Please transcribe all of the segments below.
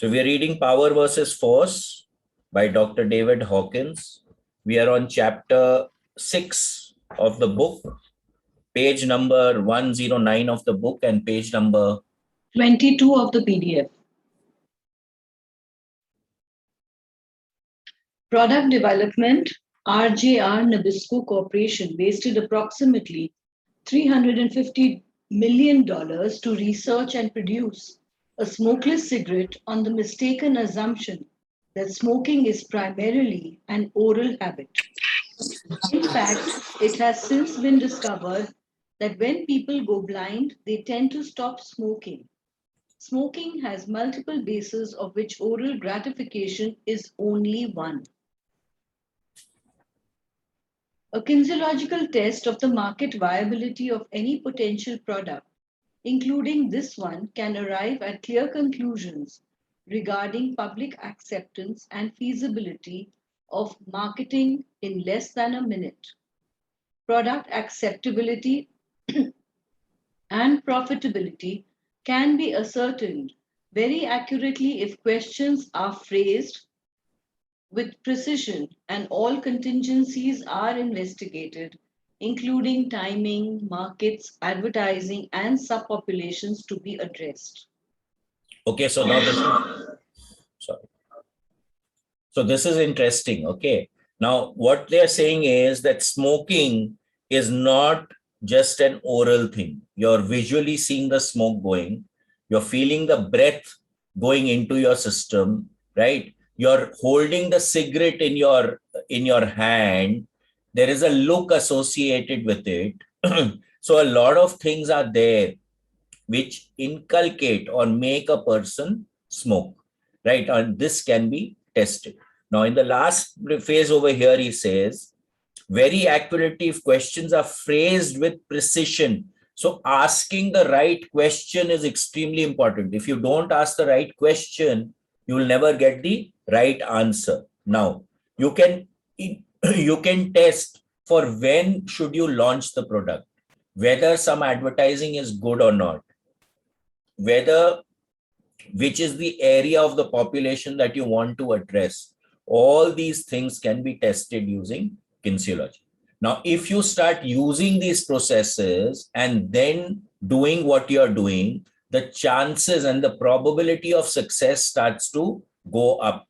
So we are reading Power versus Force by Dr. David Hawkins. We are on chapter 6 of the book, page number 109 of the book and page number 22 of the PDF. Product development, RJR Nabisco Corporation wasted approximately $350 million to research and produce a smokeless cigarette on the mistaken assumption that smoking is primarily an oral habit. In fact, it has since been discovered that when people go blind, they tend to stop smoking. Smoking has multiple bases, of which oral gratification is only one. A kinesiological test of the market viability of any potential product, including this one, can arrive at clear conclusions regarding public acceptance and feasibility of marketing in less than a minute. Product acceptability and profitability can be ascertained very accurately if questions are phrased with precision and all contingencies are investigated, including timing, markets, advertising, and subpopulations to be addressed. Okay, so now this is interesting. Okay, now what they're saying is that smoking is not just an oral thing. You're visually seeing the smoke going, you're feeling the breath going into your system, right? You're holding the cigarette in your hand. There is a look associated with it. So a lot of things are there which inculcate or make a person smoke, right? And this can be tested. Now, in the last phase over here, he says, very accurately if questions are phrased with precision. So asking the right question is extremely important. If you don't ask the right question, you will never get the right answer. Now, you can test for when should you launch the product, whether some advertising is good or not, whether which is the area of the population that you want to address. All these things can be tested using kinesiology. Now, if you start using these processes and then doing what you're doing, the chances and the probability of success starts to go up.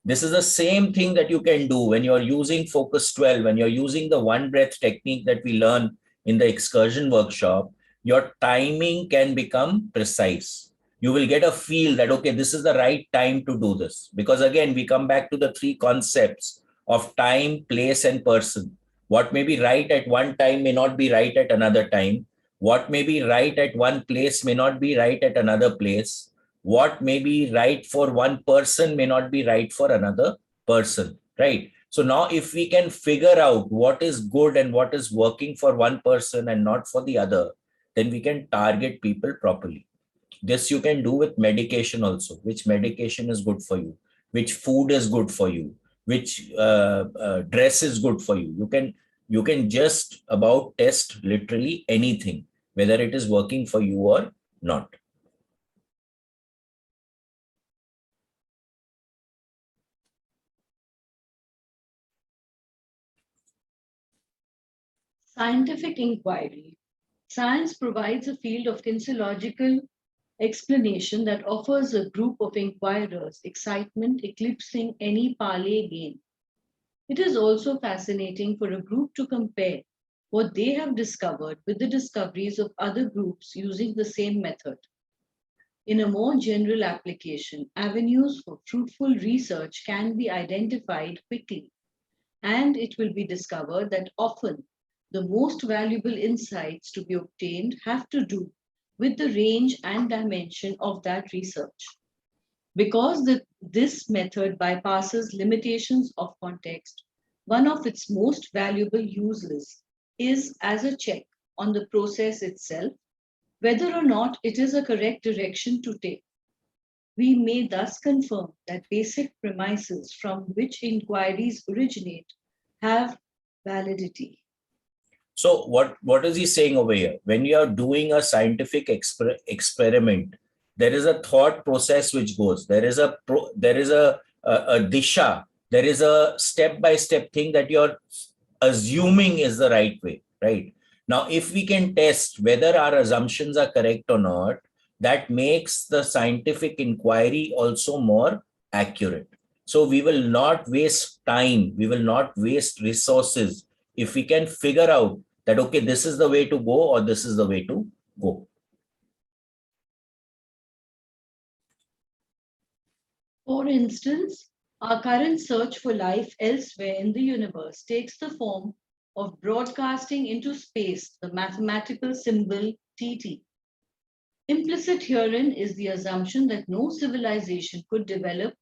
This is the same thing that you can do when you're using Focus 12, when you're using the one breath technique that we learn in the excursion workshop. Your timing can become precise. You will get a feel that, okay, this is the right time to do this. Because again, we come back to the three concepts of time, place, and person. What may be right at one time may not be right at another time. What may be right at one place may not be right at another place. What may be right for one person may not be right for another person, right? So now if we can figure out what is good and what is working for one person and not for the other, then we can target people properly. This you can do with medication also. Which medication is good for you? Which food is good for you? Which dress is good for you? You can just about test literally anything, whether it is working for you or not. Scientific inquiry. Science provides a field of kinesiological explanation that offers a group of inquirers excitement eclipsing any parley gain. It is also fascinating for a group to compare what they have discovered with the discoveries of other groups using the same method. In a more general application, avenues for fruitful research can be identified quickly, and it will be discovered that often the most valuable insights to be obtained have to do with the range and dimension of that research. Because this method bypasses limitations of context, one of its most valuable uses is as a check on the process itself, whether or not it is a correct direction to take. We may thus confirm that basic premises from which inquiries originate have validity. So what is he saying over here? When you are doing a scientific experiment, there is a thought process which goes. There is a disha. There is a step-by-step thing that you're assuming is the right way, right? Now, if we can test whether our assumptions are correct or not, that makes the scientific inquiry also more accurate. So we will not waste time, we will not waste resources if we can figure out that, okay, this is the way to go or this is the way to go. For instance, our current search for life elsewhere in the universe takes the form of broadcasting into space the mathematical symbol TT. Implicit herein is the assumption that no civilization could develop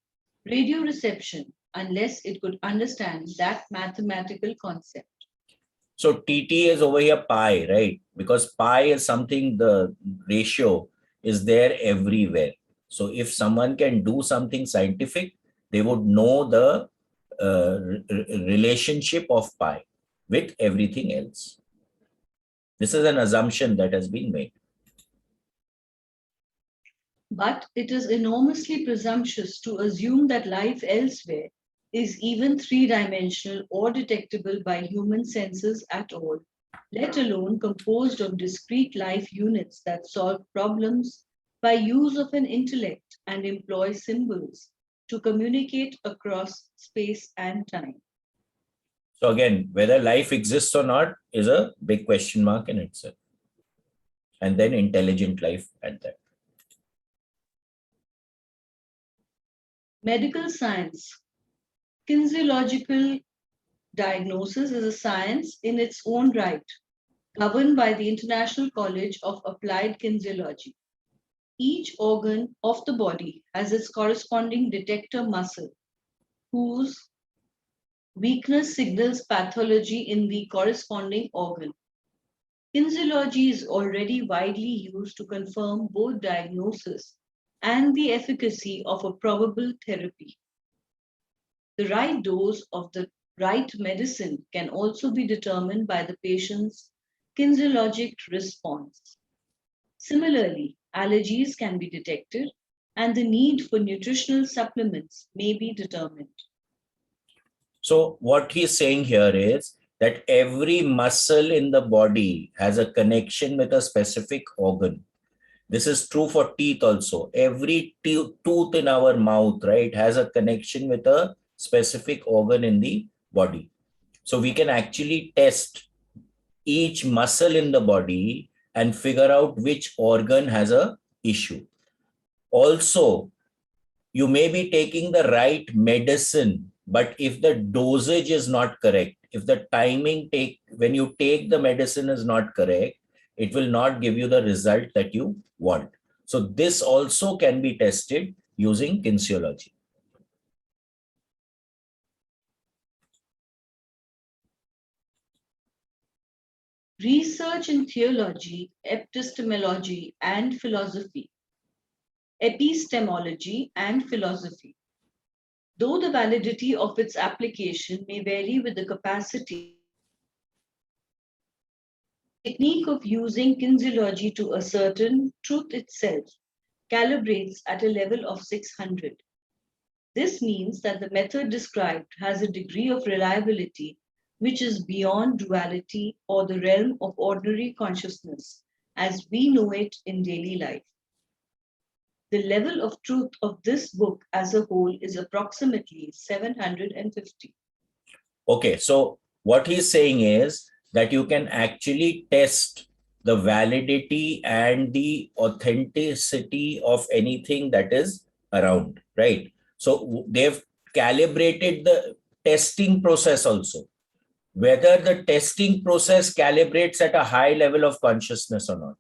radio reception unless it could understand that mathematical concept. So TT is over here pi, right? Because pi is something, the ratio is there everywhere. So if someone can do something scientific, they would know the relationship of pi with everything else. This is an assumption that has been made. But it is enormously presumptuous to assume that life elsewhere is even three-dimensional or detectable by human senses at all, let alone composed of discrete life units that solve problems by use of an intellect and employ symbols to communicate across space and time. So again, whether life exists or not is a big question mark in itself. And then intelligent life at that. Medical science. Kinesiological diagnosis is a science in its own right, governed by the International College of Applied Kinesiology. Each organ of the body has its corresponding detector muscle, whose weakness signals pathology in the corresponding organ. Kinesiology is already widely used to confirm both diagnosis and the efficacy of a probable therapy. The right dose of the right medicine can also be determined by the patient's kinesiologic response. Similarly, allergies can be detected and the need for nutritional supplements may be determined. So what he's saying here is that every muscle in the body has a connection with a specific organ. This is true for teeth also. Every tooth in our mouth, right, has a connection with a specific organ in the body. So we can actually test each muscle in the body and figure out which organ has a issue. Also, you may be taking the right medicine, but if the dosage is not correct, if the timing when you take the medicine is not correct, it will not give you the result that you want. So this also can be tested using kinesiology. Research in theology, epistemology, and philosophy. Epistemology and philosophy. Though the validity of its application may vary with the capacity, the technique of using kinesiology to ascertain truth itself calibrates at a level of 600. This means that the method described has a degree of reliability which is beyond duality or the realm of ordinary consciousness as we know it in daily life. The level of truth of this book as a whole is approximately 750. Okay, so what he's saying is that you can actually test the validity and the authenticity of anything that is around, right? So they've calibrated the testing process also, whether the testing process calibrates at a high level of consciousness or not.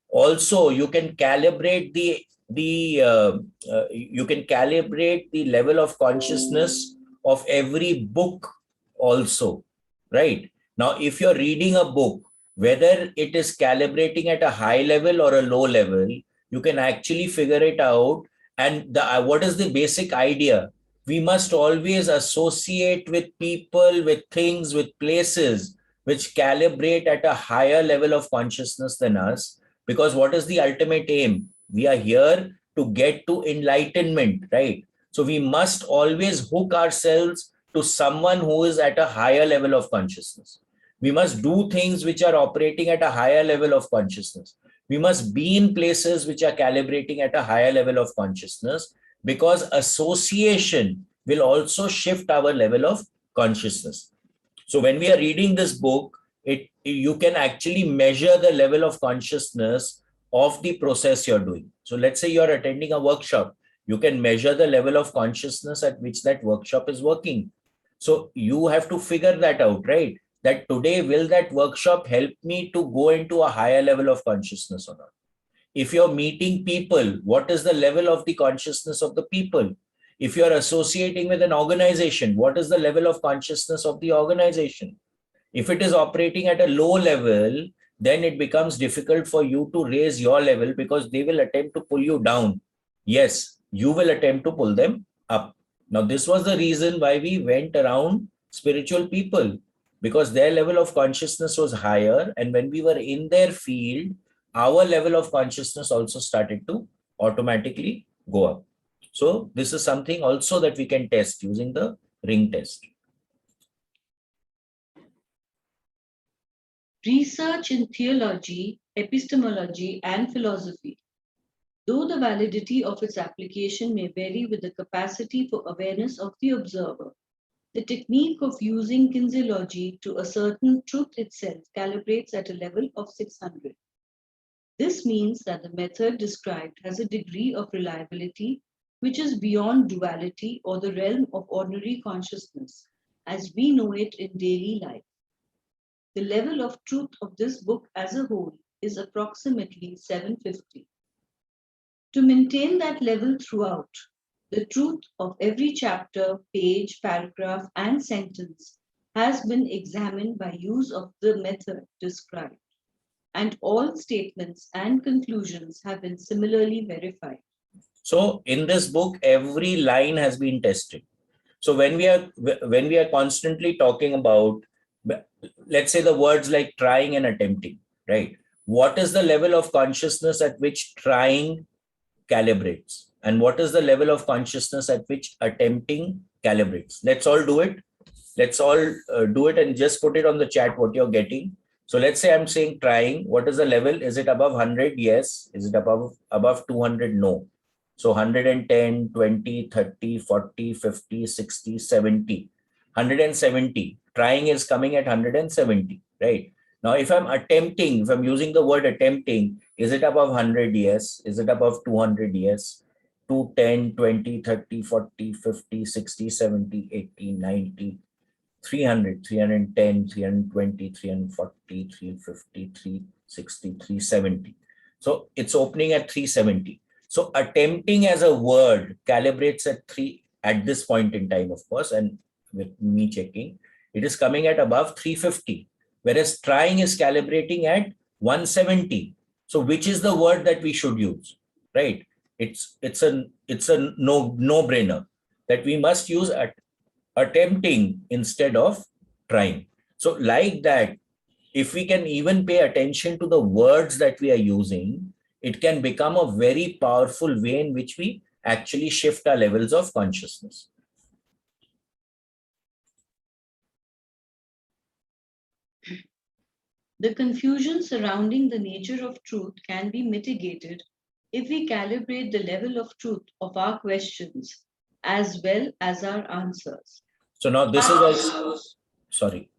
Also, you can calibrate you can calibrate the level of consciousness of every book also, right? Now, if you're reading a book, whether it is calibrating at a high level or a low level, you can actually figure it out. And what is the basic idea? We must always associate with people, with things, with places which calibrate at a higher level of consciousness than us. Because what is the ultimate aim? We are here to get to enlightenment, right? So we must always hook ourselves to someone who is at a higher level of consciousness. We must do things which are operating at a higher level of consciousness. We must be in places which are calibrating at a higher level of consciousness, because association will also shift our level of consciousness. So when we are reading this book, you can actually measure the level of consciousness of the process you're doing. So let's say you're attending a workshop, you can measure the level of consciousness at which that workshop is working. So you have to figure that out, right? That today, will that workshop help me to go into a higher level of consciousness or not? If you're meeting people, what is the level of the consciousness of the people? If you're associating with an organization, what is the level of consciousness of the organization? If it is operating at a low level, then it becomes difficult for you to raise your level, because they will attempt to pull you down. Yes, you will attempt to pull them up. Now, this was the reason why we went around spiritual people, because their level of consciousness was higher. And when we were in their field, our level of consciousness also started to automatically go up. So this is something also that we can test using the ring test. Research in theology, epistemology, and philosophy. Though the validity of its application may vary with the capacity for awareness of the observer, the technique of using kinesiology to ascertain truth itself calibrates at a level of 600. This means that the method described has a degree of reliability which is beyond duality or the realm of ordinary consciousness as we know it in daily life. The level of truth of this book as a whole is approximately 750. To maintain that level throughout, the truth of every chapter, page, paragraph, and sentence has been examined by use of the method described, and all statements and conclusions have been similarly verified. So in this book, every line has been tested. So when we are constantly talking about, let's say, the words like trying and attempting, right? What is the level of consciousness at which trying calibrates, and what is the level of consciousness at which attempting calibrates? Let's all do it. Let's all do it and just put it on the chat what you're getting. So let's say I'm saying trying. What is the level? Is it above 100? Yes. Is it above 200? No. So 110, 20, 30, 40, 50, 60, 70, 170. Trying is coming at 170, right? Now, if I'm attempting, if I'm using the word attempting, is it above 100? Yes. Is it above 200? Yes. 210, 20, 30, 40, 50, 60, 70, 80, 90, 300, 310, 320, 340, 350, 360, 370. So it's opening at 370. So attempting as a word calibrates at 3 at this point in time, of course, and with me checking, it is coming at above 350, whereas trying is calibrating at 170. So which is the word that we should use, right? It's a no-brainer that we must use attempting instead of trying. So like that, if we can even pay attention to the words that we are using, it can become a very powerful way in which we actually shift our levels of consciousness. The confusion surrounding the nature of truth can be mitigated if we calibrate the level of truth of our questions as well as our answers. So now this is also, sorry.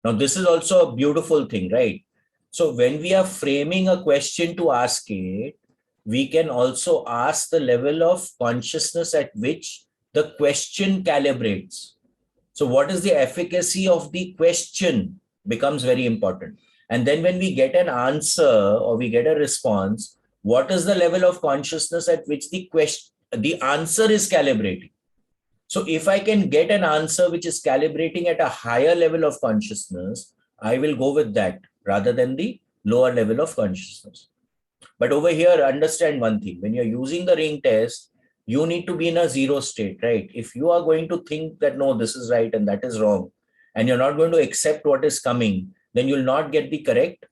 Now this is also a beautiful thing, right? So when we are framing a question to ask it, we can also ask the level of consciousness at which the question calibrates. So what is the efficacy of the question becomes very important. And then when we get an answer or we get a response, what is the level of consciousness at which the answer is calibrating? So if I can get an answer which is calibrating at a higher level of consciousness, I will go with that rather than the lower level of consciousness. But over here, understand one thing. When you're using the ring test, you need to be in a zero state, right? If you are going to think that, no, this is right and that is wrong, and you're not going to accept what is coming, then you'll not get the correct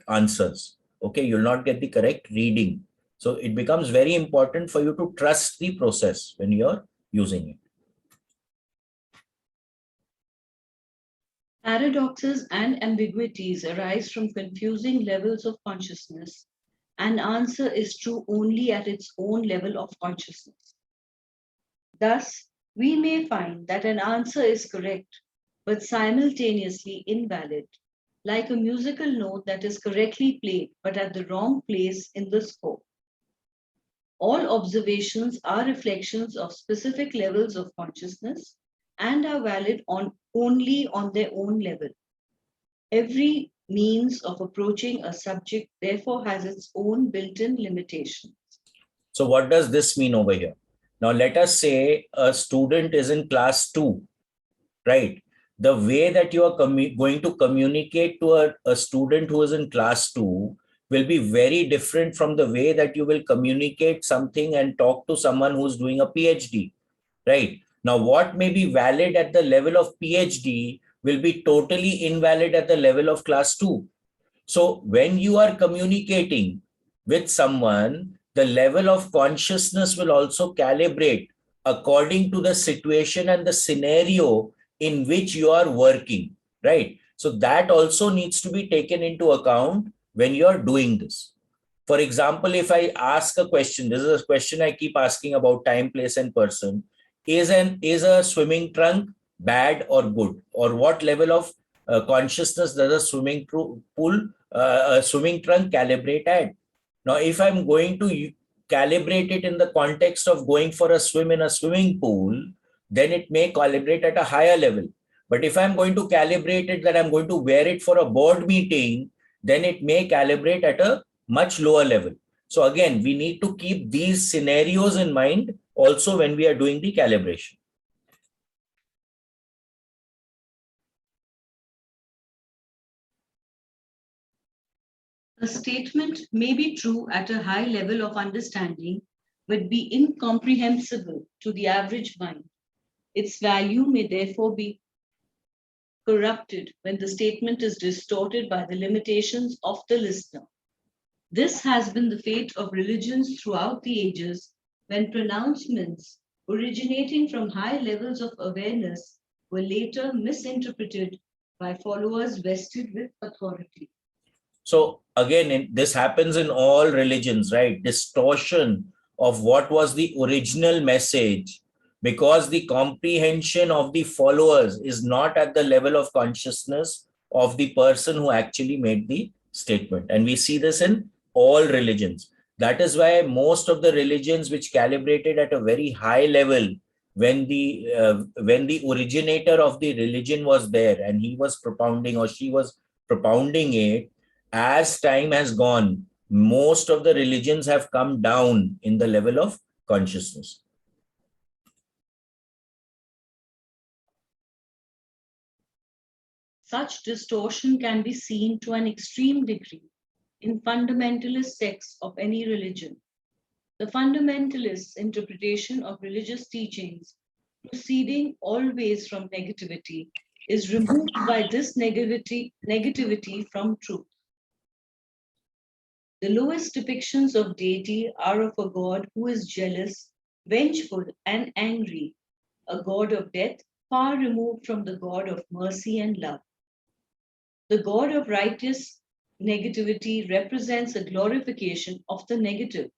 answers. Okay, you'll not get the correct reading. So it becomes very important for you to trust the process when you're using it. Paradoxes and ambiguities arise from confusing levels of consciousness. An answer is true only at its own level of consciousness. Thus, we may find that an answer is correct, but simultaneously invalid, like a musical note that is correctly played but at the wrong place in the score. All observations are reflections of specific levels of consciousness and are valid only on their own level. Every means of approaching a subject therefore has its own built-in limitations. So what does this mean over here? Now, let us say a student is in class 2, right? The way that you are going to communicate to a student who is in class 2 will be very different from the way that you will communicate something and talk to someone who's doing a PhD, right? Now, what may be valid at the level of PhD will be totally invalid at the level of class 2. So when you are communicating with someone, the level of consciousness will also calibrate according to the situation and the scenario in which you are working, right? So that also needs to be taken into account when you are doing this. For example, if I ask a question, this is a question I keep asking about time, place, and person. Is a swimming trunk bad or good? Or what level of consciousness does a a swimming trunk calibrate at? Now, if I'm going to calibrate it in the context of going for a swim in a swimming pool, then it may calibrate at a higher level. But if I'm going to calibrate it that I'm going to wear it for a board meeting, then it may calibrate at a much lower level. So again, we need to keep these scenarios in mind also when we are doing the calibration. A statement may be true at a high level of understanding, but be incomprehensible to the average mind. Its value may therefore be corrupted when the statement is distorted by the limitations of the listener. This has been the fate of religions throughout the ages, when pronouncements originating from high levels of awareness were later misinterpreted by followers vested with authority. So again, this happens in all religions, right? Distortion of what was the original message because the comprehension of the followers is not at the level of consciousness of the person who actually made the statement. And we see this in all religions. That is why most of the religions which calibrated at a very high level when the originator of the religion was there and he was propounding or she was propounding it, as time has gone, most of the religions have come down in the level of consciousness. Such distortion can be seen to an extreme degree in fundamentalist sects of any religion. The fundamentalists' interpretation of religious teachings proceeding always from negativity is removed by this negativity from truth. The lowest depictions of deity are of a God who is jealous, vengeful, and angry, a God of death far removed from the God of mercy and love. The God of righteous negativity represents a glorification of the negative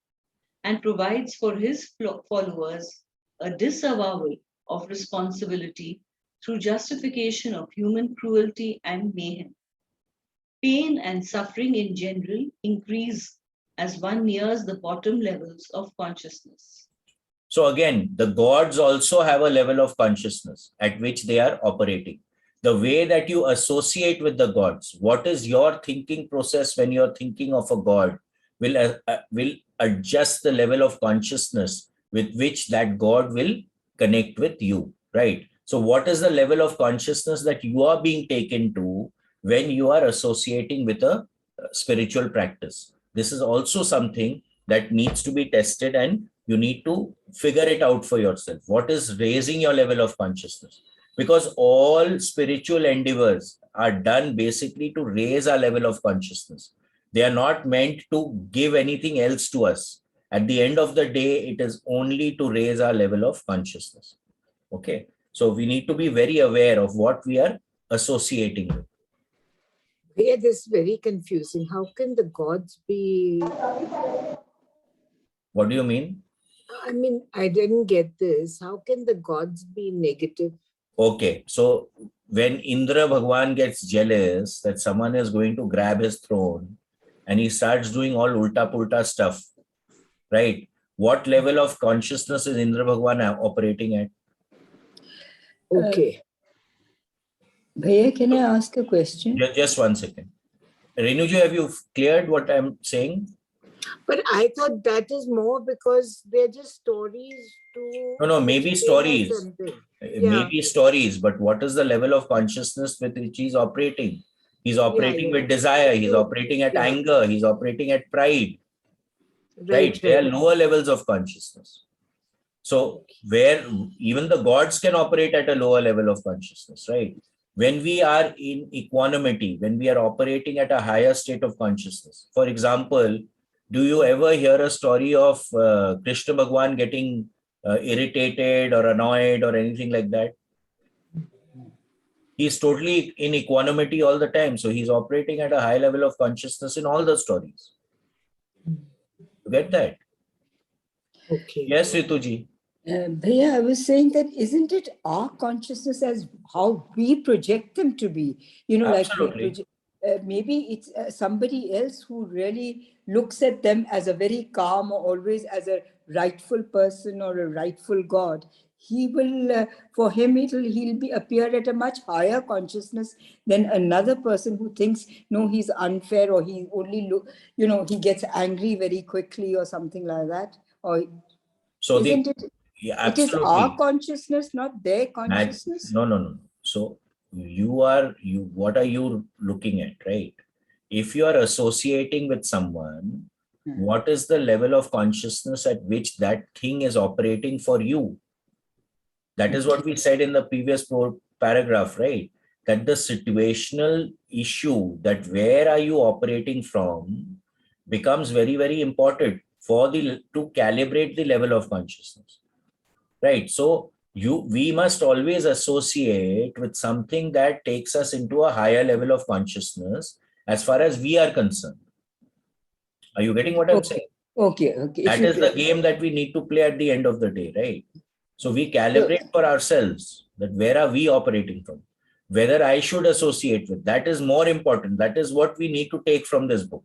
and provides for his followers a disavowal of responsibility through justification of human cruelty and mayhem. Pain and suffering in general increase as one nears the bottom levels of consciousness. So again, the gods also have a level of consciousness at which they are operating. The way that you associate with the gods, what is your thinking process when you're thinking of a god will adjust the level of consciousness with which that god will connect with you, right? So what is the level of consciousness that you are being taken to when you are associating with a spiritual practice? This is also something that needs to be tested, and you need to figure it out for yourself. What is raising your level of consciousness? Because all spiritual endeavors are done basically to raise our level of consciousness. They are not meant to give anything else to us. At the end of the day, it is only to raise our level of consciousness. Okay. So we need to be very aware of what we are associating with. Yeah, this is very confusing. How can the gods be? What do you mean? I mean, I didn't get this. How can the gods be negative? Okay. So when Indra Bhagwan gets jealous that someone is going to grab his throne and he starts doing all ulta pulta stuff, right? What level of consciousness is Indra Bhagwan operating at? Okay. Bhaiya, can I ask a question? Just 1 second. Renuji, have you cleared what I'm saying? But I thought that is more because they're just stories to. No, maybe explain stories. something. Maybe stories, but what is the level of consciousness with which he's operating? He's operating with desire, he's operating at anger, he's operating at pride. Right? There are lower levels of consciousness. So where even the gods can operate at a lower level of consciousness, right? When we are in equanimity, when we are operating at a higher state of consciousness. For example, do you ever hear a story of Krishna Bhagwan getting irritated or annoyed or anything like that? He's totally in equanimity all the time. So he's operating at a high level of consciousness in all the stories. You get that? Okay. Yes, Rituji. Bhaiya, I was saying that isn't it our consciousness as how we project them to be? You know, Absolutely. like maybe it's somebody else who really looks at them as a very calm or always as a rightful person or a rightful God. He will, for him, he'll be appear at a much higher consciousness than another person who thinks, no, he's unfair or he only he gets angry very quickly or something like that. Or so isn't it? Yeah, it is absolutely. our consciousness, not their consciousness. No. So what are you looking at, right? If you are associating with someone, what is the level of consciousness at which that thing is operating for you? That is what we said in the previous paragraph, right? That the situational issue, that where are you operating from, becomes very, very important to calibrate the level of consciousness. Right. So we must always associate with something that takes us into a higher level of consciousness as far as we are concerned. Are you getting what I'm saying? Okay. That is the game that we need to play at the end of the day, right? So we calibrate for ourselves that where are we operating from? Whether I should associate with, that is more important. That is what we need to take from this book.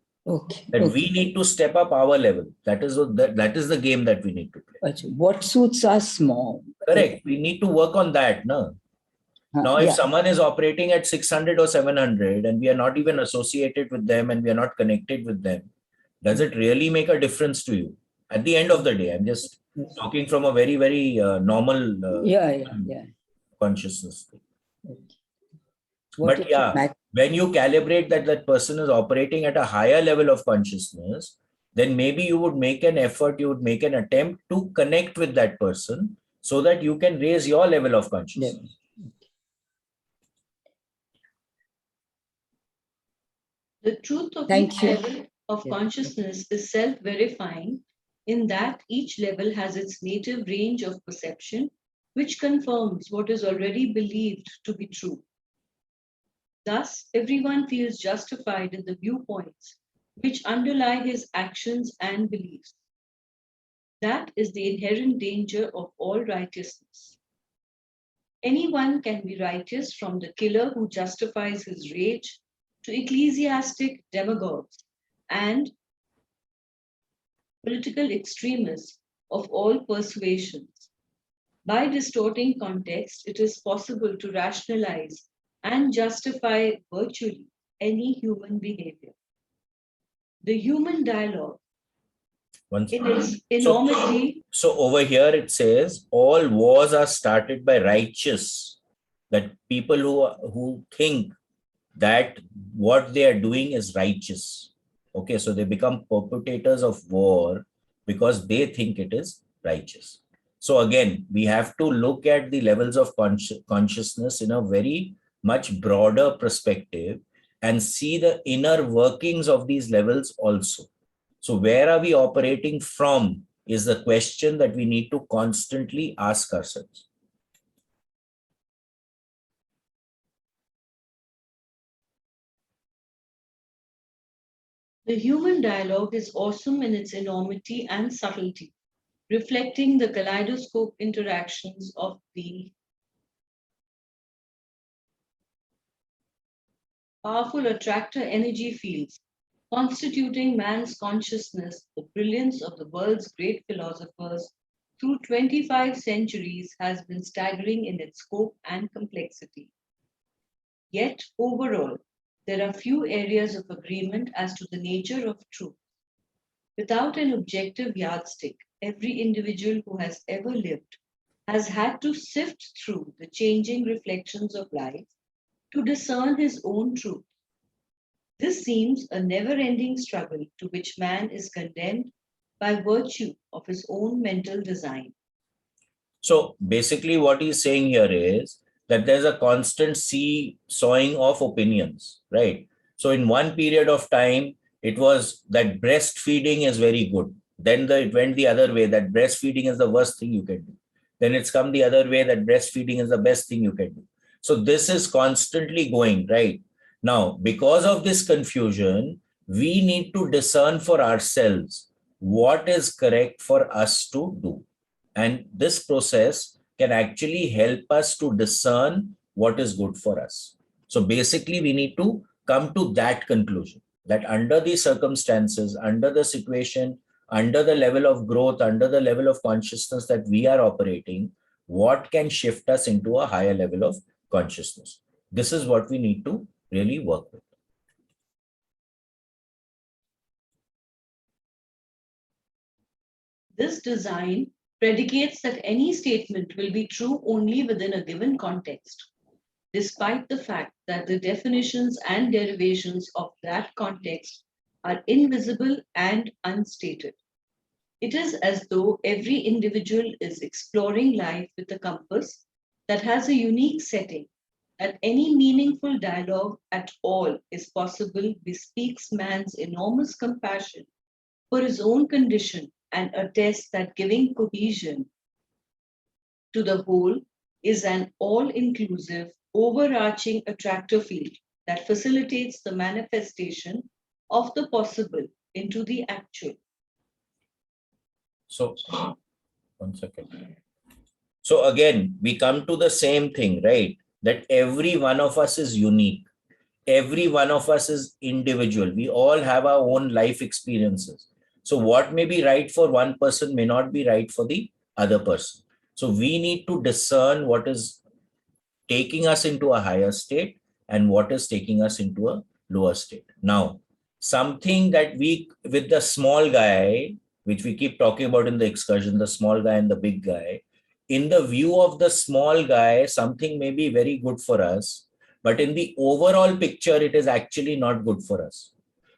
We need to step up our level. That is the game that we need to play. What suits us more? Correct. We need to work on that. No? Now, if someone is operating at 600 or 700 and we are not even associated with them and we are not connected with them, does it really make a difference to you? At the end of the day, I'm just talking from a very, very normal consciousness. But when you calibrate that person is operating at a higher level of consciousness, then maybe you would make an effort, you would make an attempt to connect with that person so that you can raise your level of consciousness. The truth of each level of consciousness is self-verifying in that each level has its native range of perception, which confirms what is already believed to be true. Thus, everyone feels justified in the viewpoints which underlie his actions and beliefs. That is the inherent danger of all righteousness. Anyone can be righteous, from the killer who justifies his rage to ecclesiastic demagogues and political extremists of all persuasions. By distorting context, it is possible to rationalize and justify virtually any human behavior. The human dialogue, in its enormity. So over here it says, all wars are started by righteous, that people who think that what they are doing is righteous. Okay, so they become perpetrators of war because they think it is righteous. So again, we have to look at the levels of consciousness in a very much broader perspective and see the inner workings of these levels also. So where are we operating from is the question that we need to constantly ask ourselves. The human dialogue is awesome in its enormity and subtlety, reflecting the kaleidoscope interactions of the powerful attractor energy fields constituting man's consciousness. The brilliance of the world's great philosophers through 25 centuries has been staggering in its scope and complexity. Yet, overall, there are few areas of agreement as to the nature of truth. Without an objective yardstick, every individual who has ever lived has had to sift through the changing reflections of life to discern his own truth. This seems a never ending struggle to which man is condemned by virtue of his own mental design. So basically what he's saying here is that there's a constant seesawing of opinions, right? So in one period of time, it was that breastfeeding is very good. Then it went the other way, that breastfeeding is the worst thing you can do. Then it's come the other way, that breastfeeding is the best thing you can do. So this is constantly going, right? Now, because of this confusion, we need to discern for ourselves what is correct for us to do. And this process can actually help us to discern what is good for us. So basically, we need to come to that conclusion that under the circumstances, under the situation, under the level of growth, under the level of consciousness that we are operating, what can shift us into a higher level of consciousness? This is what we need to really work with. This design predicates that any statement will be true only within a given context, despite the fact that the definitions and derivations of that context are invisible and unstated. It is as though every individual is exploring life with a compass that has a unique setting, that any meaningful dialogue at all is possible bespeaks man's enormous compassion for his own condition and attests that giving cohesion to the whole is an all-inclusive, overarching attractor field that facilitates the manifestation of the possible into the actual. So, one second. So again, we come to the same thing, right? That every one of us is unique. Every one of us is individual. We all have our own life experiences. So what may be right for one person may not be right for the other person. So we need to discern what is taking us into a higher state and what is taking us into a lower state. Now, something that with the small guy, which we keep talking about in the excursion, the small guy and the big guy, in the view of the small guy, something may be very good for us, but in the overall picture, it is actually not good for us.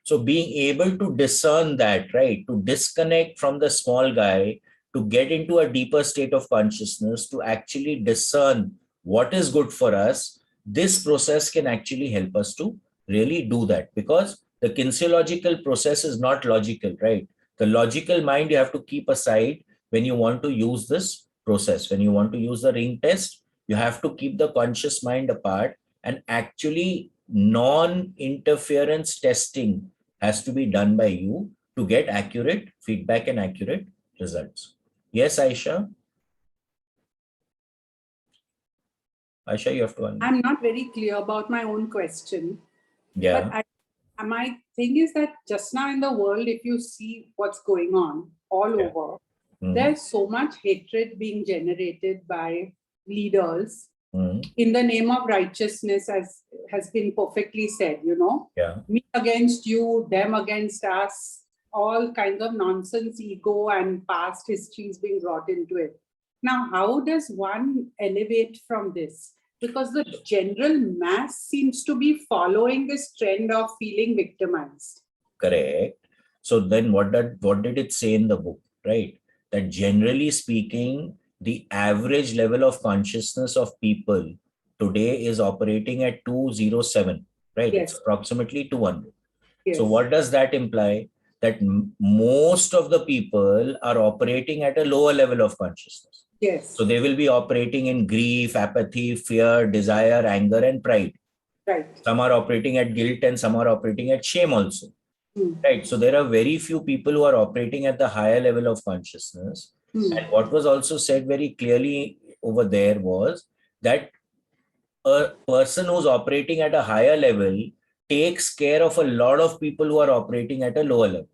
So being able to discern that, right, to disconnect from the small guy, to get into a deeper state of consciousness, to actually discern what is good for us, this process can actually help us to really do that, because the kinesiological process is not logical, right? The logical mind you have to keep aside when you want to use this process. When you want to use the ring test, you have to keep the conscious mind apart, and actually non-interference testing has to be done by you to get accurate feedback and accurate results. Yes, Aisha? Aisha, you have to unmute. I'm not very clear about my own question. Yeah. But my thing is that just now in the world, if you see what's going on all over, there's so much hatred being generated by leaders in the name of righteousness, as has been perfectly said, me against you, them against us, all kinds of nonsense, ego and past histories being brought into it. Now, how does one elevate from this? Because the general mass seems to be following this trend of feeling victimized. Correct. So then what did it say in the book, right? That generally speaking, the average level of consciousness of people today is operating at 207, right? Yes. It's approximately 200. Yes. So what does that imply? that most of the people are operating at a lower level of consciousness. Yes. So they will be operating in grief, apathy, fear, desire, anger, and pride. Right. Some are operating at guilt and some are operating at shame also. Right. So there are very few people who are operating at the higher level of consciousness. And what was also said very clearly over there was that a person who's operating at a higher level takes care of a lot of people who are operating at a lower level.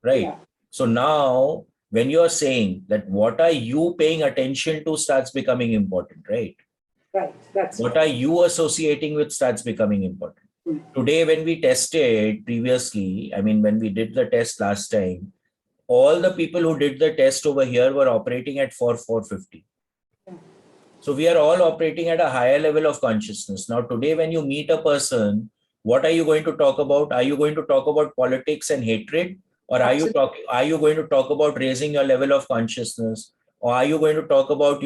Right. Yeah. So now when you are saying that what are you paying attention to starts becoming important, right? Right. That's what right. are you associating with starts becoming important. Today, when we tested previously, I mean, when we did the test last time, all the people who did the test over here were operating at 450. So we are all operating at a higher level of consciousness. Now, today, when you meet a person, what are you going to talk about? Are you going to talk about politics and hatred? Or are you going to talk about raising your level of consciousness? Or are you going to talk about,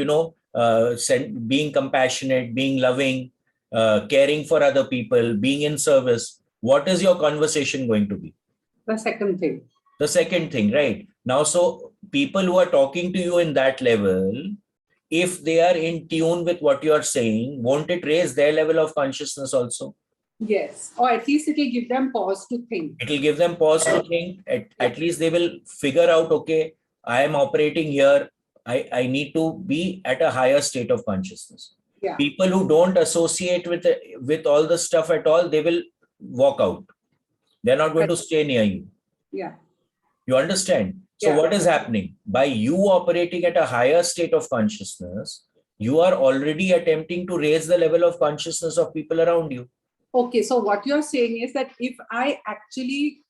being compassionate, being loving, caring for other people, being in service? What is your conversation going to be? The second thing. The second thing, right? Now, so people who are talking to you in that level, if they are in tune with what you are saying, won't it raise their level of consciousness also? Yes, or at least it will give them pause to think. It will give them pause to think. At least they will figure out, okay, I am operating here. I need to be at a higher state of consciousness. Yeah. People who don't associate with all the stuff at all, they will walk out. They're not going to stay near you. Yeah. You understand? So what is happening? By you operating at a higher state of consciousness, you are already attempting to raise the level of consciousness of people around you. Okay, so what you're saying is that if I actually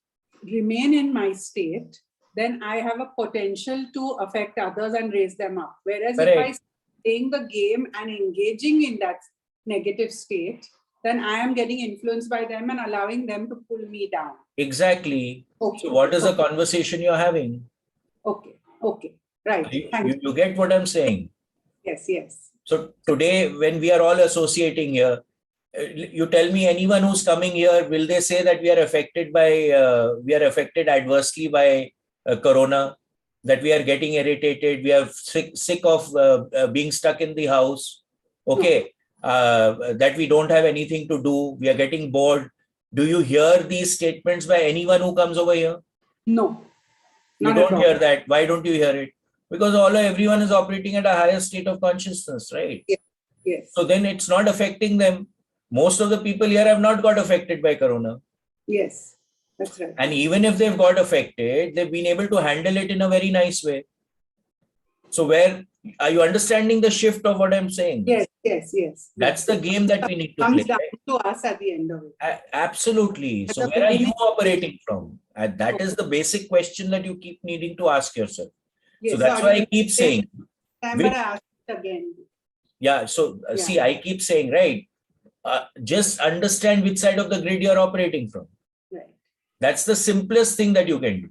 remain in my state, then I have a potential to affect others and raise them up. Whereas if I playing the game and engaging in that negative state, then I am getting influenced by them and allowing them to pull me down. Exactly. Okay. So what is the conversation you're having? Okay. Right. You get what I'm saying? Yes. So today, when we are all associating here, you tell me anyone who's coming here, will they say that we are affected adversely by corona, that we are getting irritated, we are sick of being stuck in the house, okay, that we don't have anything to do, we are getting bored? Do you hear these statements by anyone who comes over here? No. You don't hear that. Why don't you hear it? Because everyone is operating at a higher state of consciousness, right? Yes. So then it's not affecting them. Most of the people here have not got affected by corona. Yes, that's right. And even if they've got affected, they've been able to handle it in a very nice way. So where are you understanding the shift of what I'm saying? Yes. That's the game that we need to play. Comes down to us at the end of it. Absolutely. So where are you operating from? And that is the basic question that you keep needing to ask yourself. Yes, so that's why I keep saying. But I ask it again. Yeah. So see, I keep saying, right, just understand which side of the grid you're operating from. Right. That's the simplest thing that you can do.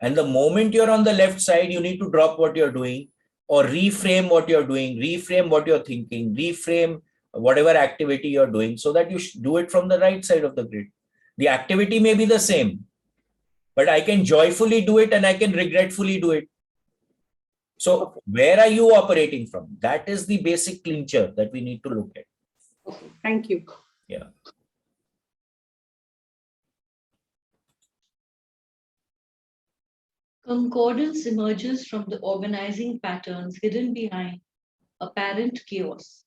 And the moment you're on the left side, you need to drop what you're doing or reframe what you're doing, reframe what you're thinking, reframe whatever activity you're doing so that you do it from the right side of the grid. The activity may be the same, but I can joyfully do it and I can regretfully do it. So where are you operating from? That is the basic clincher that we need to look at. Okay, thank you. Yeah. Concordance emerges from the organizing patterns hidden behind apparent chaos.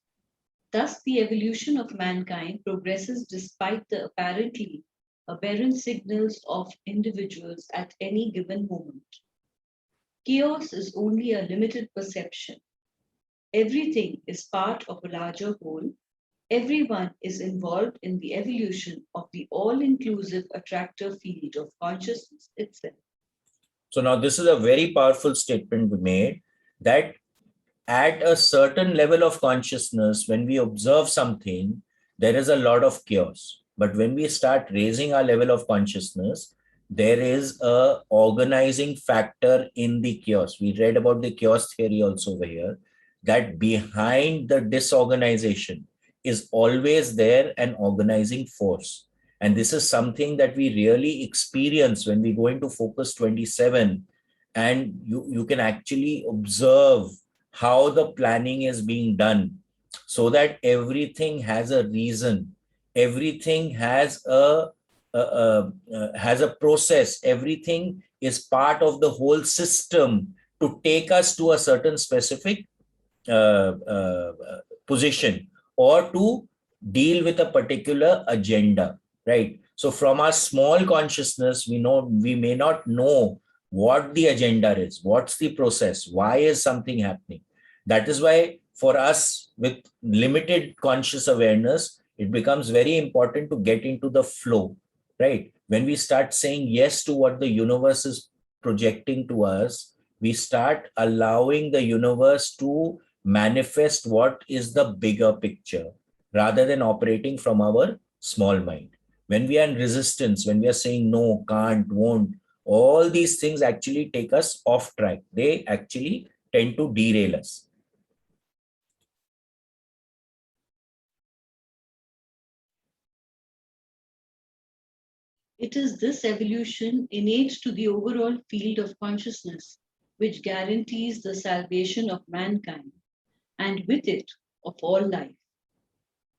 Thus, the evolution of mankind progresses despite the apparently aberrant signals of individuals at any given moment. Chaos is only a limited perception. Everything is part of a larger whole. Everyone is involved in the evolution of the all-inclusive attractor field of consciousness itself. So now this is a very powerful statement we made, that at a certain level of consciousness, when we observe something, there is a lot of chaos. But when we start raising our level of consciousness, there is a organizing factor in the chaos. We read about the chaos theory also over here, that behind the disorganization is always there an organizing force. And this is something that we really experience when we go into Focus 27, and you can actually observe how the planning is being done so that everything has a reason, everything has a process, everything is part of the whole system to take us to a certain specific position or to deal with a particular agenda, right? So from our small consciousness, we may not know what the agenda is, what's the process, why is something happening. That is why for us with limited conscious awareness, it becomes very important to get into the flow, right? When we start saying yes to what the universe is projecting to us, we start allowing the universe to manifest what is the bigger picture rather than operating from our small mind. When we are in resistance, when we are saying no, can't, won't, all these things actually take us off track. They actually tend to derail us. It is this evolution innate to the overall field of consciousness which guarantees the salvation of mankind, and with it, of all life.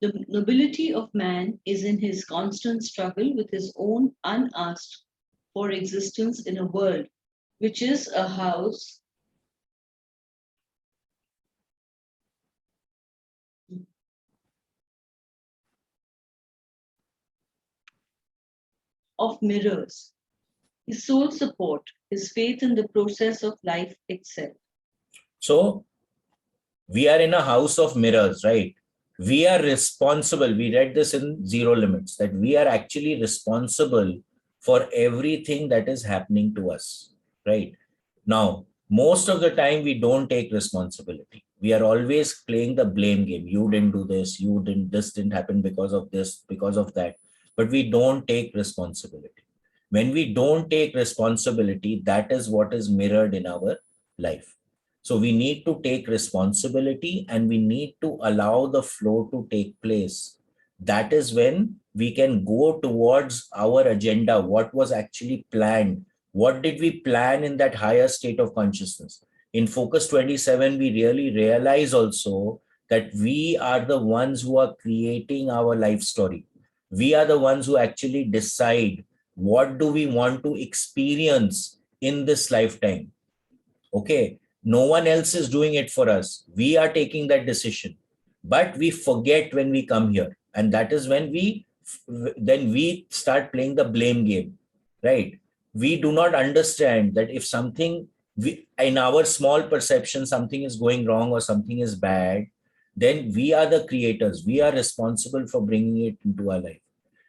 The nobility of man is in his constant struggle with his own unasked for existence in a world which is a house of mirrors. His sole support, his faith in the process of life itself. So we are in a house of mirrors, right? We are responsible. We read this in Zero Limits, that we are actually responsible for everything that is happening to us, right? Now, most of the time we don't take responsibility. We are always playing the blame game. You didn't do this, this didn't happen because of this, because of that. But we don't take responsibility. When we don't take responsibility, that is what is mirrored in our life. So we need to take responsibility and we need to allow the flow to take place. That is when we can go towards our agenda, what was actually planned. What did we plan in that higher state of consciousness? In Focus 27, we really realize also that we are the ones who are creating our life story. We are the ones who actually decide what do we want to experience in this lifetime. Okay, no one else is doing it for us. We are taking that decision, but we forget when we come here, and that is when we start playing the blame game, right? We do not understand that if something in our small perception something is going wrong or something is bad, then we are the creators. We are responsible for bringing it into our life.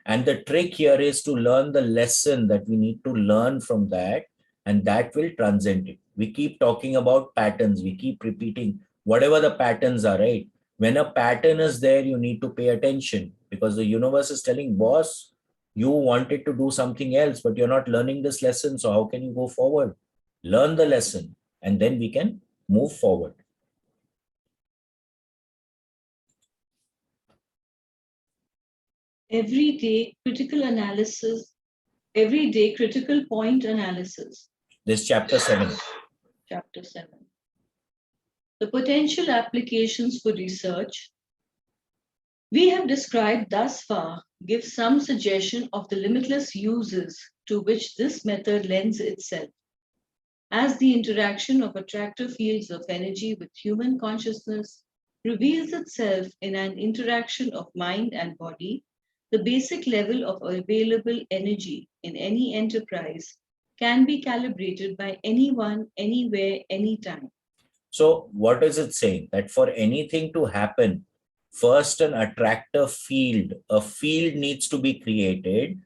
And the trick here is to learn the lesson that we need to learn from that, and that will transcend it. We keep talking about patterns. We keep repeating whatever the patterns are, right? When a pattern is there, you need to pay attention because the universe is telling, boss, you wanted to do something else, but you're not learning this lesson. So how can you go forward? Learn the lesson, and then we can move forward. Everyday critical point analysis. This chapter 7. Chapter 7. The potential applications for research we have described thus far give some suggestion of the limitless uses to which this method lends itself. As the interaction of attractor fields of energy with human consciousness reveals itself in an interaction of mind and body, the basic level of available energy in any enterprise can be calibrated by anyone, anywhere, anytime. So what is it saying? That for anything to happen, first an attractor field, a field needs to be created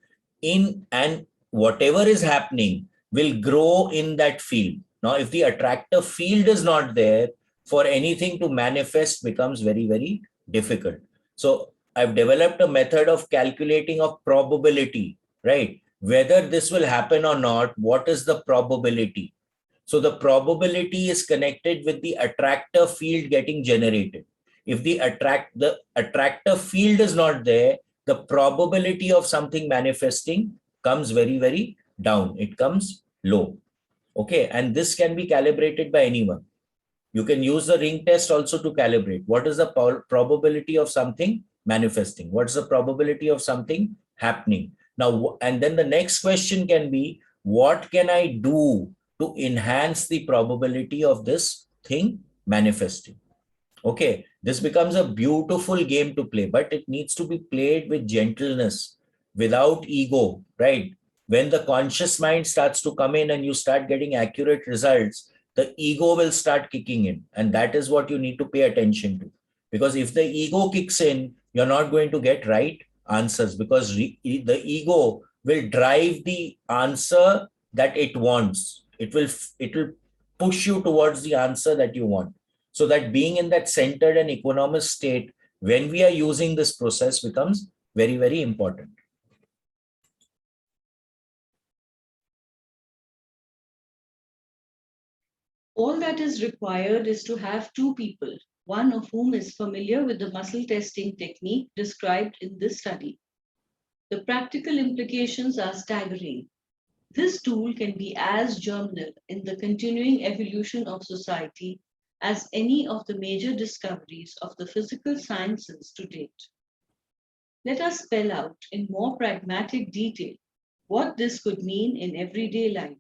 and whatever is happening will grow in that field. Now, if the attractor field is not there, for anything to manifest becomes very, very difficult. So I've developed a method of calculating of probability, right? Whether this will happen or not, what is the probability? So the probability is connected with the attractor field getting generated. If the attractor field is not there, the probability of something manifesting comes very, very down. It comes low. Okay. And this can be calibrated by anyone. You can use the ring test also to calibrate. What is the probability of something manifesting? What's the probability of something happening? Now, and then the next question can be, what can I do to enhance the probability of this thing manifesting? Okay, this becomes a beautiful game to play, but it needs to be played with gentleness, without ego, right? When the conscious mind starts to come in and you start getting accurate results, the ego will start kicking in. And that is what you need to pay attention to. Because if the ego kicks in, you're not going to get right answers, because the ego will drive the answer that it wants. It will push you towards the answer that you want. So that being in that centered and equanimous state, when we are using this process, becomes very, very important. All that is required is to have two people, one of whom is familiar with the muscle testing technique described in this study. The practical implications are staggering. This tool can be as germinal in the continuing evolution of society as any of the major discoveries of the physical sciences to date. Let us spell out in more pragmatic detail what this could mean in everyday life.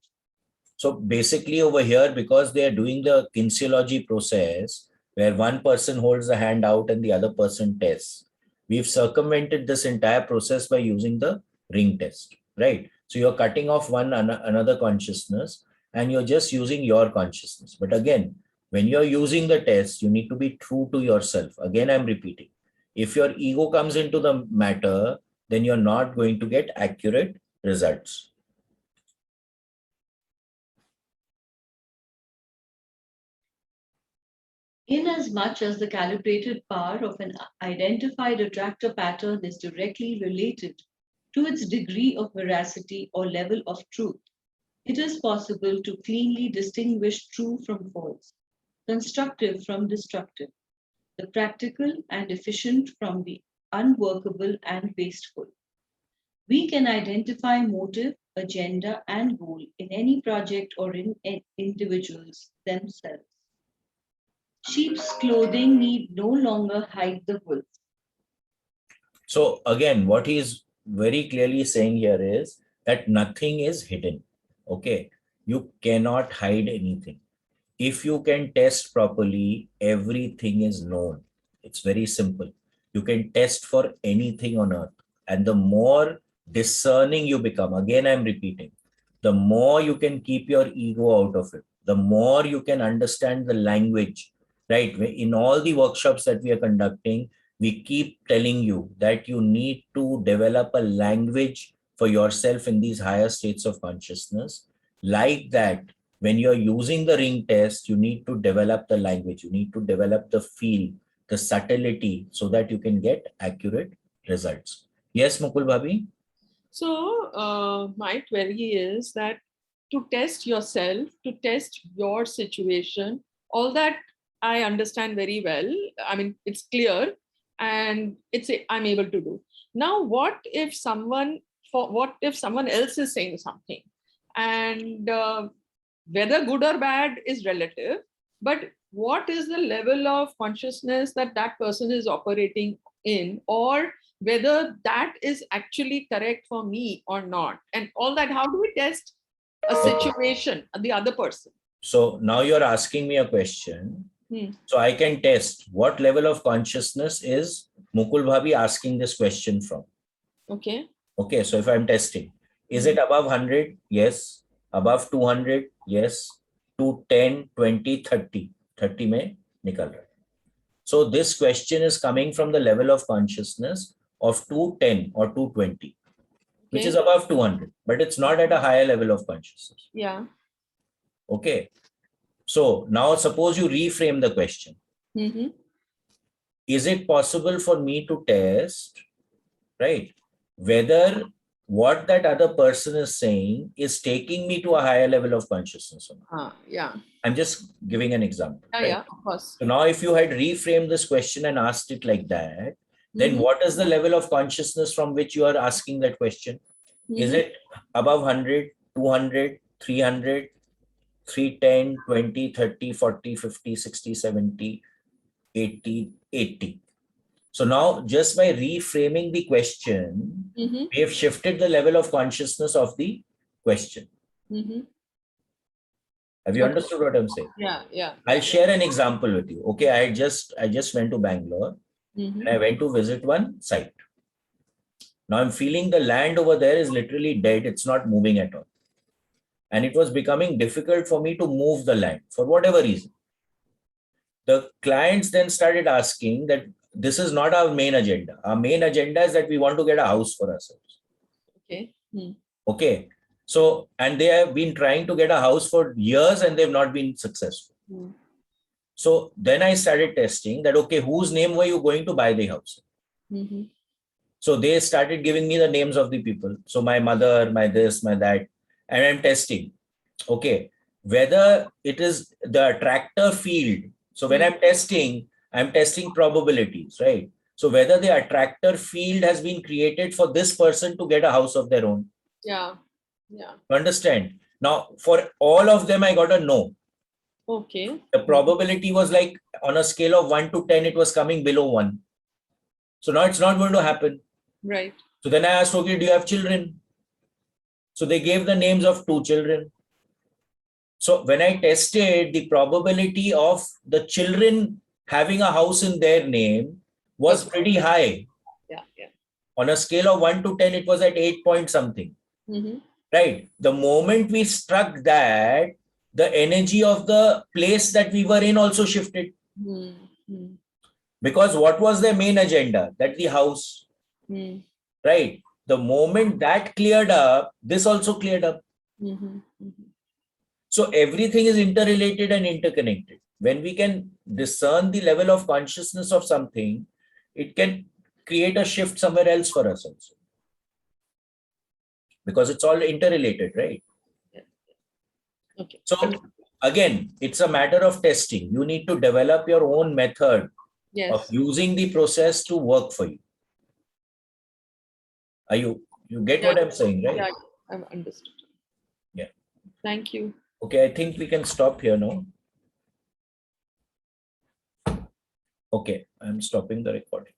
So basically over here, because they are doing the kinesiology process, where one person holds the hand out and the other person tests, we've circumvented this entire process by using the ring test, right? So you're cutting off another consciousness and you're just using your consciousness. But again, when you're using the test, you need to be true to yourself. Again, I'm repeating. If your ego comes into the matter, then you're not going to get accurate results. Inasmuch as the calibrated power of an identified attractor pattern is directly related to its degree of veracity or level of truth, it is possible to cleanly distinguish true from false, constructive from destructive, the practical and efficient from the unworkable and wasteful. We can identify motive, agenda, and goal in any project or in individuals themselves. Sheep's clothing need no longer hide the wolf. So again, what he is very clearly saying here is that nothing is hidden. Okay, you cannot hide anything. If you can test properly, everything is known. It's very simple. You can test for anything on earth. And the more discerning you become, again, I'm repeating, the more you can keep your ego out of it, the more you can understand the language, right? In all the workshops that we are conducting, we keep telling you that you need to develop a language for yourself in these higher states of consciousness. Like that, when you're using the ring test, you need to develop the language, you need to develop the feel, the subtlety, so that you can get accurate results. Yes, Mukul Bhabi? So my query is that to test yourself, to test your situation, all that I understand very well. I mean, it's clear and I'm able to do. Now, what if someone else is saying something, and whether good or bad is relative, but what is the level of consciousness that that person is operating in, or whether that is actually correct for me or not, and all that? How do we test a situation, the other person? So now you're asking me a question. So I can test what level of consciousness is Mukul Bhabi asking this question from. Okay. Okay, so if I'm testing, is it above 100? Yes. Above 200? Yes. 210, 20, 30. 30 mein nikal raha hai. So this question is coming from the level of consciousness of 210 or 220, which is above 200, but it's not at a higher level of consciousness. Yeah. Okay. So now suppose you reframe the question. Is it possible for me to test, right, whether what that other person is saying is taking me to a higher level of consciousness or not? Yeah. I'm just giving an example. Yeah, right? yeah, of course. So now if you had reframed this question and asked it like that, then what is the level of consciousness from which you are asking that question? Is it above 100, 200, 300, 310, 20, 30, 40, 50, 60, 70, 80, 80? So now just by reframing the question, we have shifted the level of consciousness of the question. Have you understood what I'm saying? Yeah. I'll share an example with you. Okay, I just went to Bangalore and I went to visit one site. Now I'm feeling the land over there is literally dead. It's not moving at all. And it was becoming difficult for me to move the land for whatever reason. The clients then started asking that this is not our main agenda. Our main agenda is that we want to get a house for ourselves. Okay. Okay. So, and they have been trying to get a house for years and they've not been successful. So then I started testing that, okay, whose name were you going to buy the house? So they started giving me the names of the people. So my mother, my this, my that, and I'm testing. Okay. Whether it is the attractor field. So when I'm testing probabilities, right? So whether the attractor field has been created for this person to get a house of their own. Yeah. Understand? Now, for all of them, I got a no. Okay. The probability was like on a scale of 1 to 10, it was coming below 1. So now it's not going to happen. Right. So then I asked, okay, do you have children? So they gave the names of 2 children. So when I tested, the probability of the children having a house in their name was pretty high. Yeah. On a scale of 1 to 10, it was at 8 point something. Right. The moment we struck that, the energy of the place that we were in also shifted. Because what was their main agenda? That the house. Right. The moment that cleared up, this also cleared up. So everything is interrelated and interconnected. When we can discern the level of consciousness of something, it can create a shift somewhere else for us also. Because it's all interrelated, right? Okay. So again, it's a matter of testing. You need to develop your own method of using the process to work for you. You get what I'm saying, right? Yeah, I've understood. Yeah. Thank you. Okay, I think we can stop here now. Okay, I'm stopping the recording.